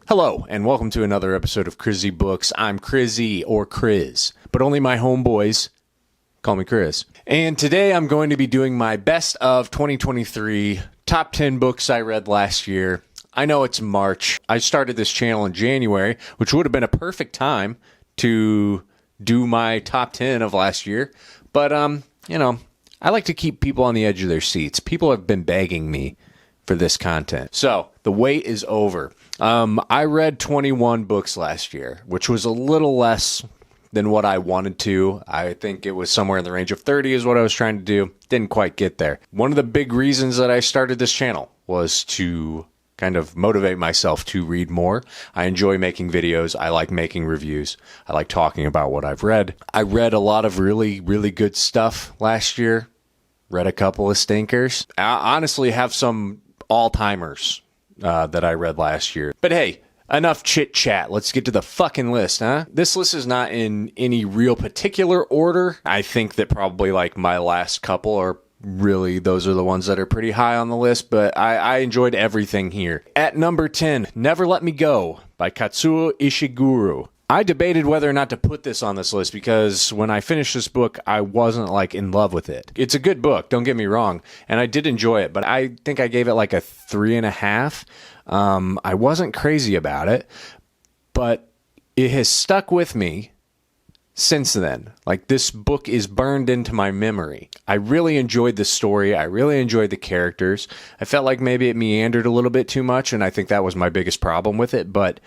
Hello, and welcome to another episode of Crizzy Books. I'm Crizzy, or Criz, but only my homeboys call me Chris. And today I'm going to be doing my best of 2023 top 10 books I read last year. I know it's March. I started this channel in January, which would have been a perfect time to do my top 10 of last year. But, I like to keep people on the edge of their seats. People have been begging me for this content. So, the wait is over. I read 21 books last year, which was a little less than what I wanted to. I think it was somewhere in the range of 30 is what I was trying to do. Didn't quite get there. One of the big reasons that I started this channel was to kind of motivate myself to read more. I enjoy making videos. I like making reviews. I like talking about what I've read. I read a lot of really, really good stuff last year. Read a couple of stinkers. I honestly have some all-timers that I read last year. But hey, enough chit-chat. Let's get to the fucking list, huh? This list is not in any real particular order. I think that probably like my last couple are really, those are the ones that are pretty high on the list, but I enjoyed everything here. At number 10, Never Let Me Go by Katsuo Ishiguro. I debated whether or not to put this on this list because when I finished this book, I wasn't like in love with it. It's a good book, don't get me wrong, and I did enjoy it, but I think I gave it like a 3.5. I wasn't crazy about it, but it has stuck with me since then. Like, this book is burned into my memory. I really enjoyed the story. I really enjoyed the characters. I felt like maybe it meandered a little bit too much, and I think that was my biggest problem with it, but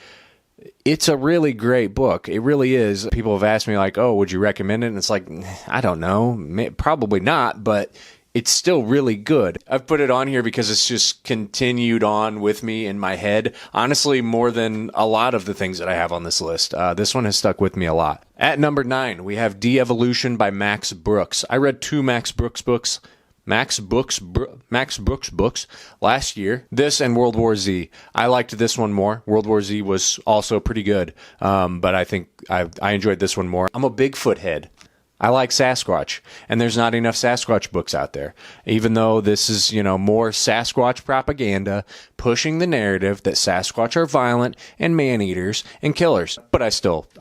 it's a really great book. It really is. People have asked me like, oh, would you recommend it? And it's like, I don't know. Probably not, but it's still really good. I've put it on here because it's just continued on with me in my head. Honestly, more than a lot of the things that I have on this list. This one has stuck with me a lot. At number 9, we have Devolution by Max Brooks. I read 2 Max Brooks books last year. This and World War Z. I liked this one more. World War Z was also pretty good, but I think I enjoyed this one more. I'm a Bigfoot head. I like Sasquatch, and there's not enough Sasquatch books out there. Even though this is, more Sasquatch propaganda, pushing the narrative that Sasquatch are violent and man-eaters and killers. But I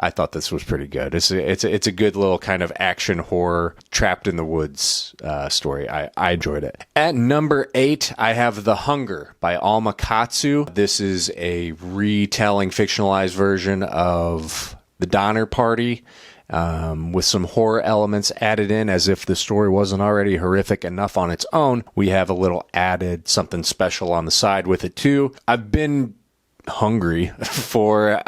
thought this was pretty good. It's a good little kind of action horror trapped in the woods story. I enjoyed it. At number 8, I have The Hunger by Alma Katsu. This is a retelling, fictionalized version of The Donner Party, with some horror elements added in as if the story wasn't already horrific enough on its own. We have a little added something special on the side with it too. I've been hungry for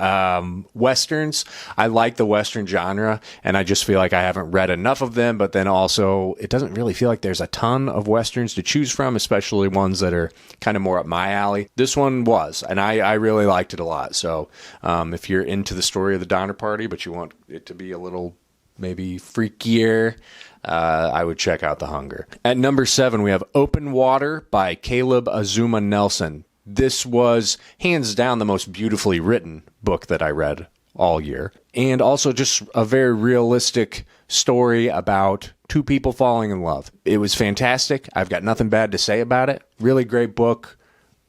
Westerns. I like the Western genre, and I just feel like I haven't read enough of them, but then also it doesn't really feel like there's a ton of Westerns to choose from, especially ones that are kind of more up my alley. This one was, and I really liked it a lot. So if you're into the story of the Donner Party, but you want it to be a little maybe freakier, I would check out The Hunger. At number 7, we have Open Water by Caleb Azuma Nelson. This was hands down the most beautifully written book that I read all year. And also just a very realistic story about 2 people falling in love. It was fantastic. I've got nothing bad to say about it. Really great book.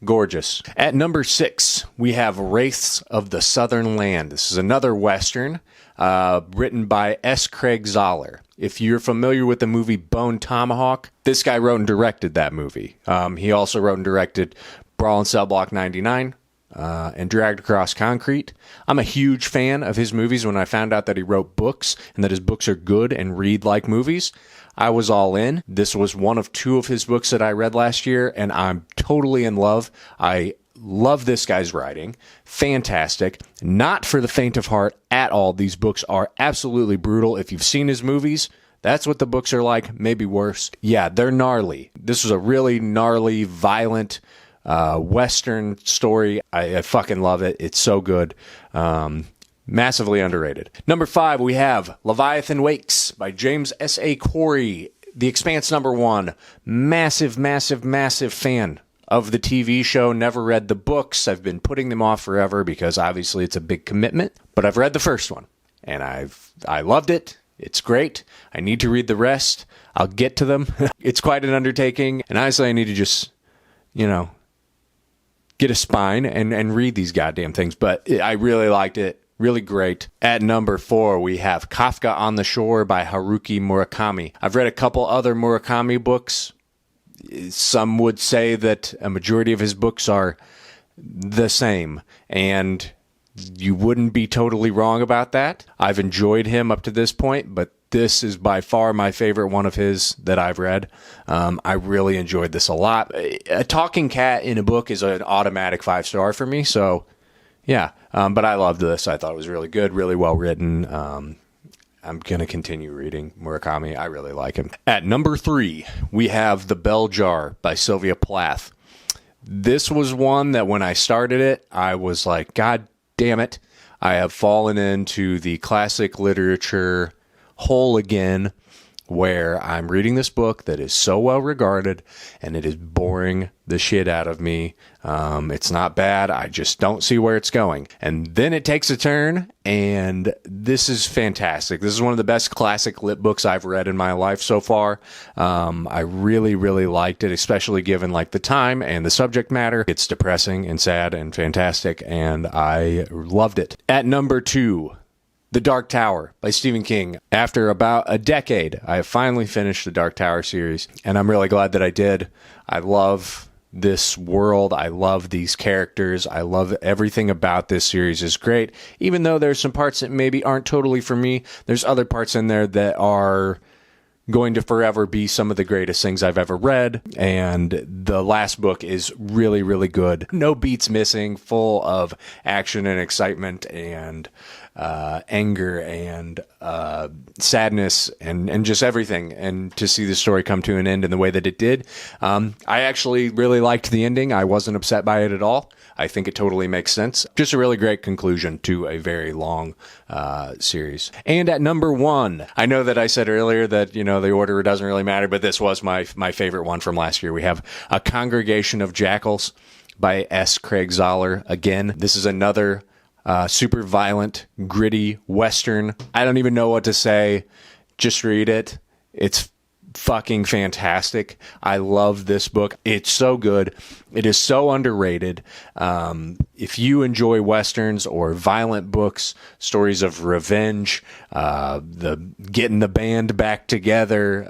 Gorgeous. At number 6, we have Wraiths of the Southern Land. This is another Western written by S. Craig Zahler. If you're familiar with the movie Bone Tomahawk, this guy wrote and directed that movie. He also wrote and directed Brawl in Cell Block 99, and Dragged Across Concrete. I'm a huge fan of his movies. When I found out that he wrote books and that his books are good and read like movies, I was all in. This was one of 2 of his books that I read last year, and I'm totally in love. I love this guy's writing. Fantastic. Not for the faint of heart at all. These books are absolutely brutal. If you've seen his movies, that's what the books are like, maybe worse. Yeah, they're gnarly. This was a really gnarly, violent Western story. I fucking love it. It's so good. Massively underrated. Number 5, we have Leviathan Wakes by James S.A. Corey. The Expanse #1. Massive, massive, massive fan of the TV show. Never read the books. I've been putting them off forever because obviously it's a big commitment. But I've read the first one, and I loved it. It's great. I need to read the rest. I'll get to them. It's quite an undertaking, and honestly, I need to just, get a spine and read these goddamn things. But I really liked it. Really great. At number 4, we have Kafka on the Shore by Haruki Murakami. I've read a couple other Murakami books. Some would say that a majority of his books are the same, and you wouldn't be totally wrong about that. I've enjoyed him up to this point, but this is by far my favorite one of his that I've read. I really enjoyed this a lot. A talking cat in a book is an automatic 5-star for me, so yeah. But I loved this. I thought it was really good, really well written. I'm going to continue reading Murakami. I really like him. At number 3, we have The Bell Jar by Sylvia Plath. This was one that when I started it, I was like, God damn it. I have fallen into the classic literature hole again, where I'm reading this book that is so well regarded and it is boring the shit out of me. It's not bad. I just don't see where it's going. And then it takes a turn, and this is fantastic. This is one of the best classic lit books I've read in my life so far. I really, really liked it, especially given like the time and the subject matter. It's depressing and sad and fantastic, and I loved it. At number 2, The Dark Tower by Stephen King. After about a decade, I have finally finished the Dark Tower series, and I'm really glad that I did. I love this world. I love these characters. I love everything about this series is great. Even though there's some parts that maybe aren't totally for me, there's other parts in there that are going to forever be some of the greatest things I've ever read. And the last book is really, really good. No beats missing, full of action and excitement and anger and sadness and just everything. And to see the story come to an end in the way that it did, I actually really liked the ending. I wasn't upset by it at all. I think it totally makes sense. Just a really great conclusion to a very long series. And at number 1, I know that I said earlier that, you know, the order doesn't really matter, but this was my favorite one from last year. We have A Congregation of Jackals by S. Craig Zahler. Again, this is another super violent, gritty Western. I don't even know what to say. Just read it. It's fucking fantastic. I love this book. It's so good. It is so underrated. If you enjoy Westerns or violent books, stories of revenge, the getting the band back together,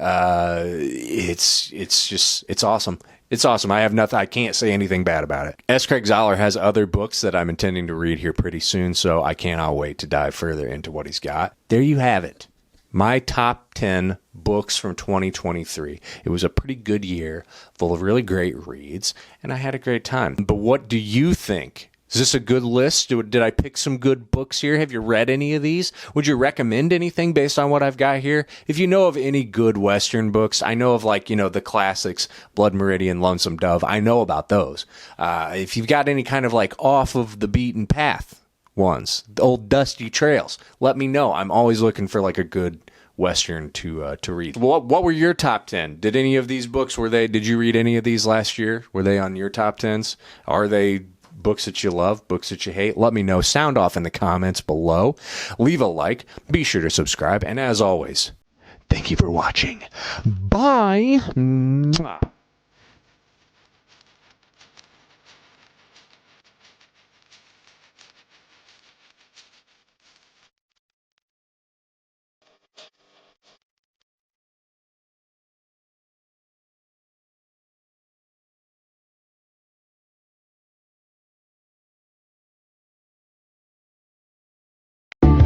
it's awesome. It's awesome. I can't say anything bad about it. S. Craig Zahler has other books that I'm intending to read here pretty soon, so I cannot wait to dive further into what he's got. There you have it. My top 10 books from 2023. It was a pretty good year, full of really great reads, and I had a great time. But what do you think? Is this a good list? Did I pick some good books here? Have you read any of these? Would you recommend anything based on what I've got here? If you know of any good Western books, I know of the classics, Blood Meridian, Lonesome Dove. I know about those. If you've got any kind of off of the beaten path ones, the old dusty trails, let me know. I'm always looking for a good Western to read. What were your top 10? Did any of these books, did you read any of these last year? Were they on your top 10s? Are they books that you love, books that you hate? Let me know. Sound off in the comments below. Leave a like. Be sure to subscribe. And as always, thank you for watching. Bye. Mwah.